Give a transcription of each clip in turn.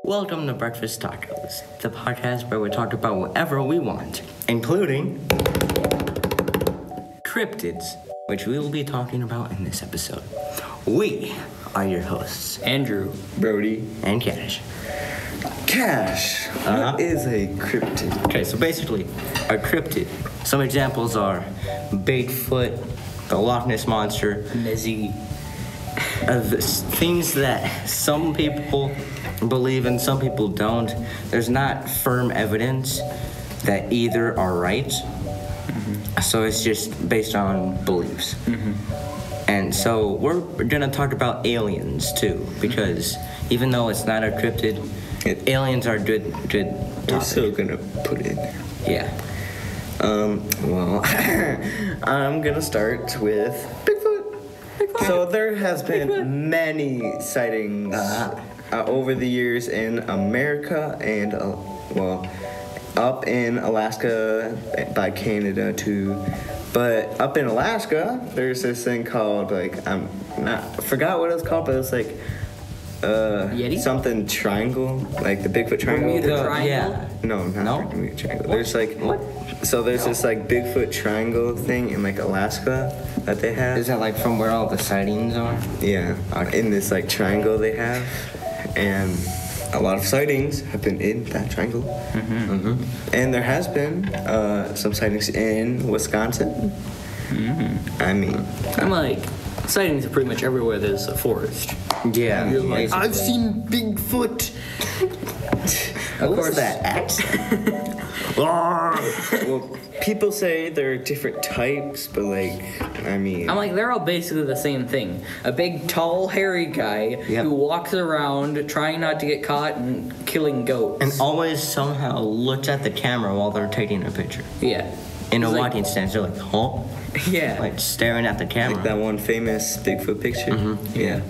Welcome to Breakfast Talkos, the podcast where we talk about whatever we want, including cryptids, which we will be talking about in this episode. We are your hosts, Andrew, Brody, and Cash. Cash, what is a cryptid? Okay, so basically, a cryptid. Some examples are Bigfoot, the Loch Ness Monster, Nessie. Things that some people believe and some people don't. There's not firm evidence that either are right. Mm-hmm. So it's just based on beliefs. Mm-hmm. And so we're gonna talk about aliens too, because even though it's not a cryptid, aliens are good We're still gonna put it in there. Yeah. Well, I'm gonna start with Bigfoot. So there has been many sightings over the years in America and, up in Alaska by Canada too. But up in Alaska, there's this thing called, I forgot what it's called, but it's like, Yeti? something triangle, like the Bigfoot triangle. Bermuda Triangle? Yeah. No, not Bermuda Triangle. There's What? So there's this Bigfoot triangle thing in Alaska that they have. Is that from where all the sightings are? Yeah, in this triangle they have, and a lot of sightings have been in that triangle. Mm-hmm. Mm-hmm. And there has been some sightings in Wisconsin. Mm-hmm. I mean, sightings are pretty much everywhere there's a forest. Yeah. I've seen Bigfoot. Of course, that accent. Well, people say there are different types, but they're all basically the same thing. A big, tall, hairy guy who walks around trying not to get caught and killing goats. And always somehow looks at the camera while they're taking a picture. Yeah. In a walking stance, they're like, huh? Yeah. Staring at the camera. Like that one famous Bigfoot picture. Mm-hmm. Yeah.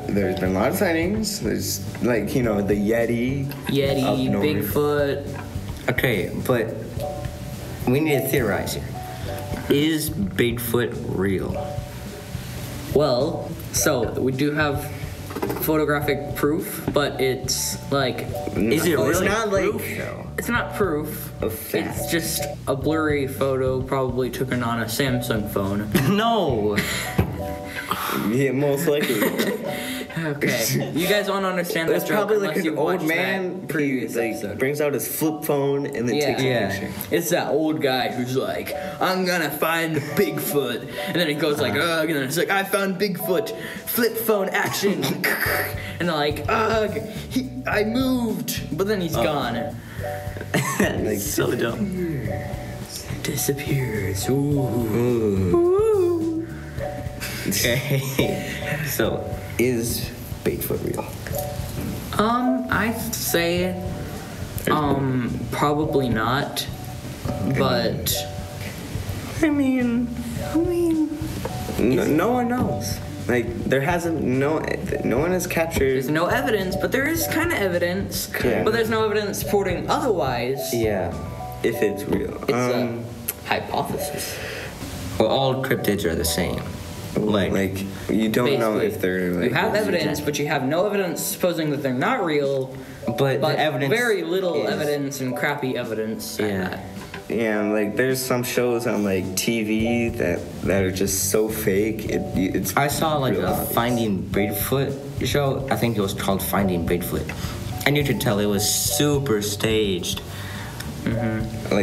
There's been a lot of sightings. There's the Yeti, Bigfoot. Okay, but we need to theorize here. Is Bigfoot real? Well, so we do have photographic proof, but it's is it really not proof, though? It's not proof. Of fact. It's just a blurry photo, probably taken on a Samsung phone. No. Yeah, most likely. Okay, you guys won't understand that It's joke probably unless an you old watched man that previous episode. brings out his flip phone and then takes a picture. It's that old guy who's like, I'm gonna find Bigfoot, and then he goes ugh, and then it's like, I found Bigfoot, flip phone action, and they're like, ugh, I moved, but then he's gone. So dumb. Disappears. Ooh. Okay. So, is Bigfoot real? I'd say, probably not, but, no one knows. No one has captured. there's no evidence, but there is kind of evidence, Yeah. but there's no evidence supporting otherwise. Yeah, if it's real. It's a hypothesis. Well, all cryptids are the same. You don't know Basically, if they're you have evidence, but you have no evidence supposing that they're not real. But the evidence very little is- evidence and crappy evidence. at Yeah. that. Yeah, there's some shows on TV that are just so fake. It's I saw real a obvious. Finding Bigfoot show. I think it was called Finding Bigfoot. And you could tell it was super staged.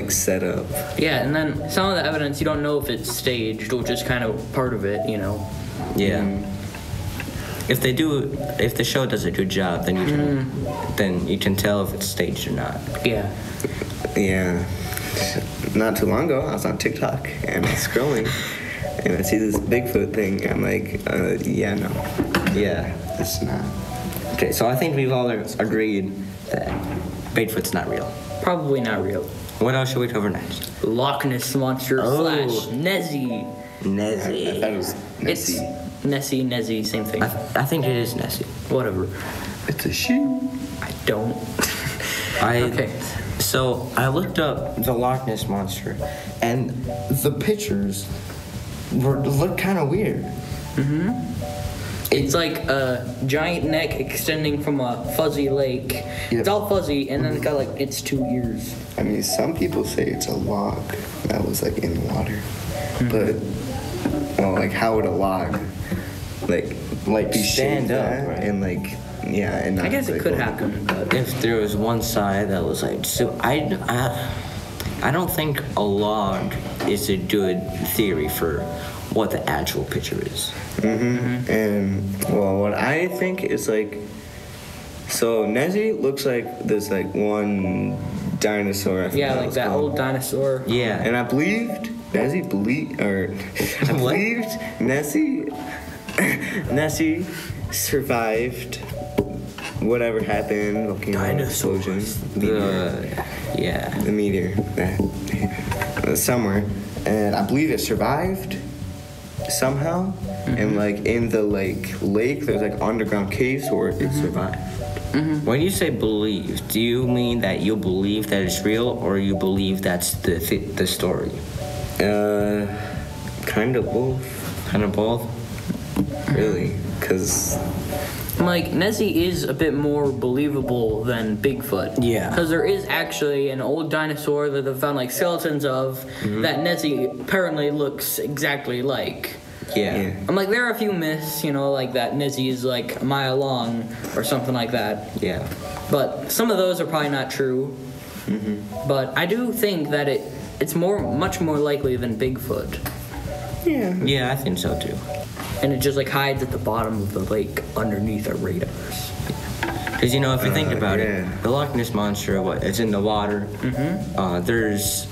Set up. Yeah, and then some of the evidence you don't know if it's staged or just kind of part of it, Yeah. If the show does a good job, then you can tell if it's staged or not. Yeah. Yeah. Not too long ago, I was on TikTok and I was scrolling, and I see this Bigfoot thing. I'm like, no. Yeah. It's not. Okay, so I think we've all agreed that Bigfoot's not real. Probably not real. What else should we cover next? Loch Ness Monster / Nessie. Nessie. I thought it was Nessie. It's Nessie, same thing. I think it is Nessie. Whatever. It's a shoe. I don't. Okay. So I looked up the Loch Ness Monster, and the pictures looked kind of weird. It's like a giant neck extending from a fuzzy lake. Yep. It's all fuzzy, and then it's got like its 2 ears. I mean, some people say it's a log that was like in water, but well, like how would a log like be stand shaped up, that right? and like and not, I guess it like, could well, happen, but If there was one side that was like, so I don't think a log is a good theory for what the actual picture is. And well, what I think is like, so Nessie looks like this like one dinosaur. I yeah, forgot like what that it's old called. dinosaur. Yeah. And I believed Nessie Nessie survived whatever happened, volcano explosion, the meteor, somewhere, and I believe it survived somehow. And like in the lake, there's like underground caves where it survived. When you say believe, do you mean that you believe that it's real, or you believe that's the story? Kind of both. Kind of both. Really, because Like, Nessie is a bit more believable than Bigfoot. Yeah. Because there is actually an old dinosaur that they've found, like, skeletons of that Nessie apparently looks exactly like. Yeah. I'm like, there are a few myths, you know, like that Nessie is, like, a mile long or something like that. Yeah. But some of those are probably not true. But I do think that it's much more likely than Bigfoot. Yeah, I think so too. And it just, like, hides at the bottom of the lake underneath our radars. Because, you know, if you think about yeah. it, the Loch Ness Monster, it's in the water. There's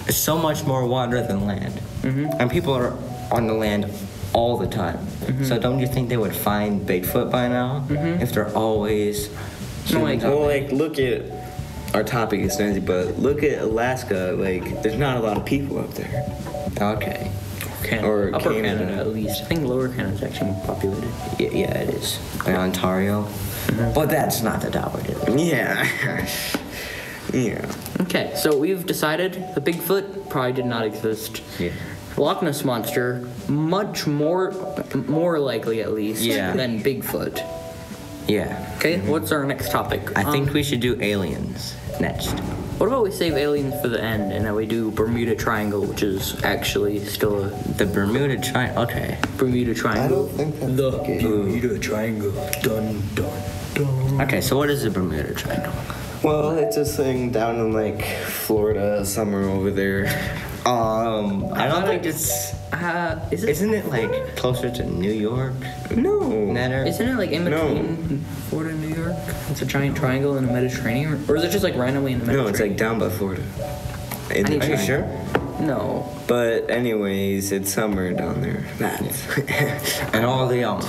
so much more water than land. And people are on the land all the time. So don't you think they would find Bigfoot by now? If they're always... well, like, look at our topic is Nessie, but look at Alaska. Like, there's not a lot of people up there. Okay. Or Upper Canada. Canada, at least. I think Lower Canada is actually more populated. Yeah, it is. Like Ontario. But that's not the topic. Yeah. Yeah. Okay, so we've decided the Bigfoot probably did not exist. Yeah. Loch Ness Monster, much more likely at least Yeah. than Bigfoot. Yeah. Okay, what's our next topic? I think we should do aliens next. What about we save aliens for the end and then we do Bermuda Triangle, which is actually still a The Bermuda Triangle. Okay. Bermuda Triangle. think that's the okay. Bermuda Triangle. Dun dun dun. Okay, so what is the Bermuda Triangle? Well, it's this thing down in like Florida, somewhere over there. I don't think it's... Isn't it like closer to New York? No. In that area? Isn't it like in No. between Florida and New York? It's a giant triangle in the Mediterranean, or is it just like randomly in the No, Mediterranean? it's like down by Florida. I need Are you to- sure? No. But anyways, it's somewhere down there. And all the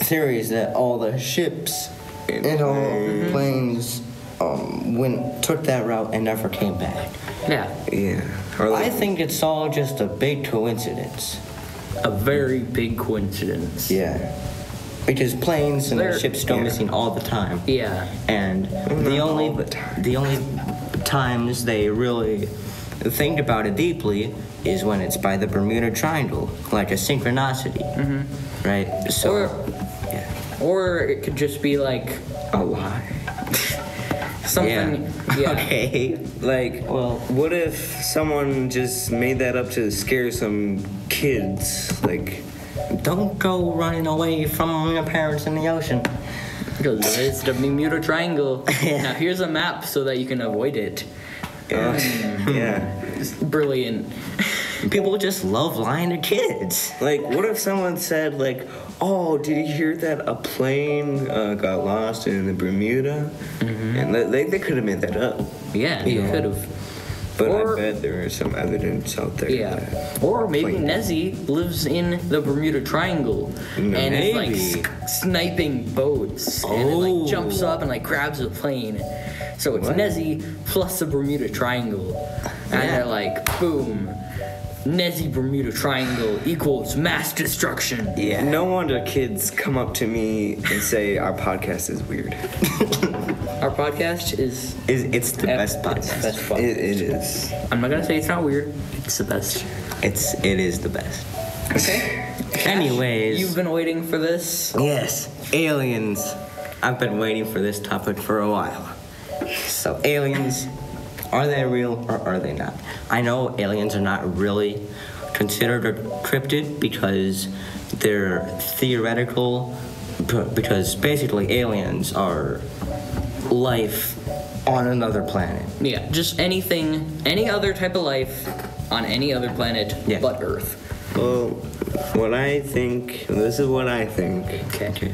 theories that all the ships and all the planes took that route and never came back. Yeah. Yeah. Or I like, think it's all just a big coincidence. A very big coincidence. yeah. Because planes and They're- ships go missing all the time. Yeah. And the Not only all the time. the only times they really think about it deeply is when it's by the Bermuda Triangle, like a synchronicity, right? So, Or- yeah, Or it could just be like A lie. something. Yeah. Okay. Like, Well- what if someone just made that up to scare some kids? Like, don't go running away from your parents in the ocean. Because it's the Bermuda Triangle. Yeah. Now here's a map so that you can avoid it. yeah. It's brilliant. People just love lying to kids. Like, what if someone said, like, oh, did you hear that a plane got lost in the Bermuda? And they could have made that up. Yeah, you Yeah. could have. But Or- I bet there is some evidence out there. Yeah. that- Or maybe Plane. Nessie lives in the Bermuda Triangle and is like Maybe. sniping boats and it Oh. like jumps up and like grabs a plane. So it's What? Nessie plus the Bermuda Triangle. And Yeah. they're like, boom. Nessie Bermuda Triangle equals mass destruction. Yeah. No wonder kids come up to me and say our podcast is weird. Our podcast is It's the best podcast. Best podcast. It is. I'm not gonna say it's not weird. It's the best. It is the best. Okay. Anyways. You've been waiting for this? Yes, aliens. I've been waiting for this topic for a while. So, aliens, are they real or are they not? I know aliens are not really considered a cryptid because they're theoretical, because basically aliens are life on another planet. Yeah, just any other type of life on any other planet but Earth. Well, what I think, this is what I think, Okay.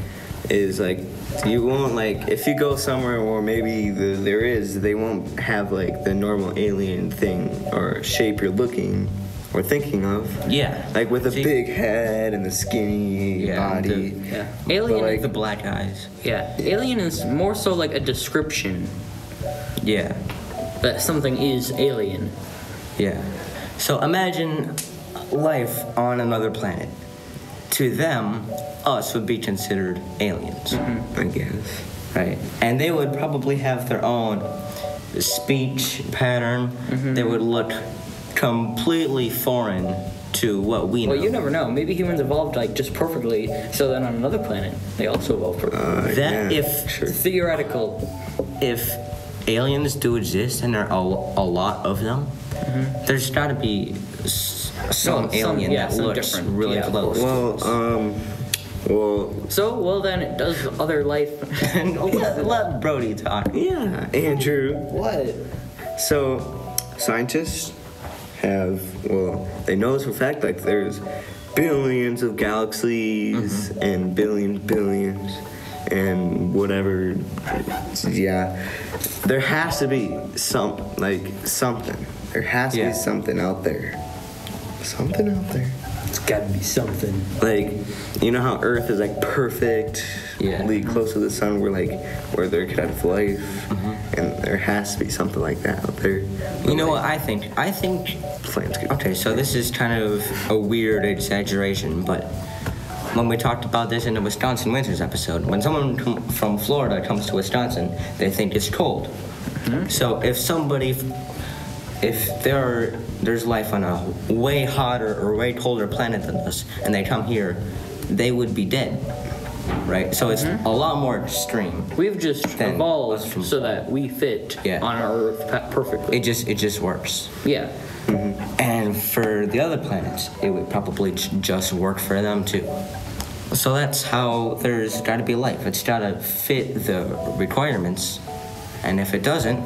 is like, you won't, like, if you go somewhere where maybe they won't have like the normal alien thing or shape you're looking or thinking of. Yeah. Like with a big head and a skinny body. Alien, like The black eyes. alien is more so like a description Yeah. that something is alien. Yeah. So imagine life on another planet. To them, us would be considered aliens. I guess. Right. And they would probably have their own speech pattern. They would look completely foreign to what we know. Well, you never know. Maybe humans evolved like just perfectly, so then on another planet they also evolved perfectly. Theoretical. If aliens do exist and there are a lot of them, there's got to be some alien that looks different. really close. Well, then does other life? let Brody talk. yeah, Andrew. What? So, scientists they know for a fact, like, there's billions of galaxies and billions and whatever. Yeah, there has to be something. There has to be something out there. Something out there. It's gotta be something. Like, you know how Earth is like perfectly close to the sun, where there could have life, and there has to be something like that out there. You know what I think? I think. Okay, so this is kind of a weird exaggeration, but when we talked about this in the Wisconsin Winters episode, when someone from Florida comes to Wisconsin, they think it's cold. So if there's life on a way hotter or way colder planet than us, and they come here, they would be dead, right? So it's a lot more extreme. We've just evolved so that we fit on our Earth perfectly. It just works. Yeah. And for the other planets, it would probably just work for them too. So that's how there's got to be life. It's got to fit the requirements, and if it doesn't,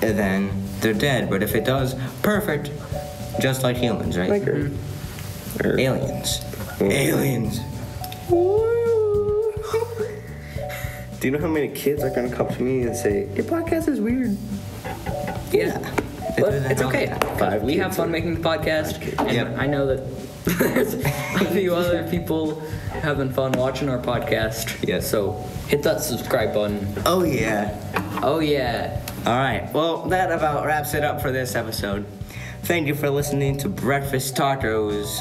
then they're dead. But if it does, perfect. Just like humans, right? Like Earth. Aliens. Aliens. Do you know how many kids are gonna come to me and say, your podcast is weird? Yeah. But it's okay. We have fun making the podcast, and I know that there's a few other people having fun watching our podcast. Yeah. So hit that subscribe button. Oh yeah. Oh yeah. All right. Well, that about wraps it up for this episode. Thank you for listening to Breakfast Talkos.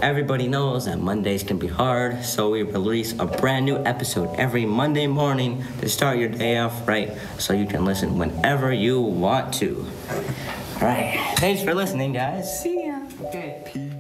Everybody knows that Mondays can be hard, so we release a brand new episode every Monday morning to start your day off right, so you can listen whenever you want to. All right. Thanks for listening, guys. See ya. Okay. Peace.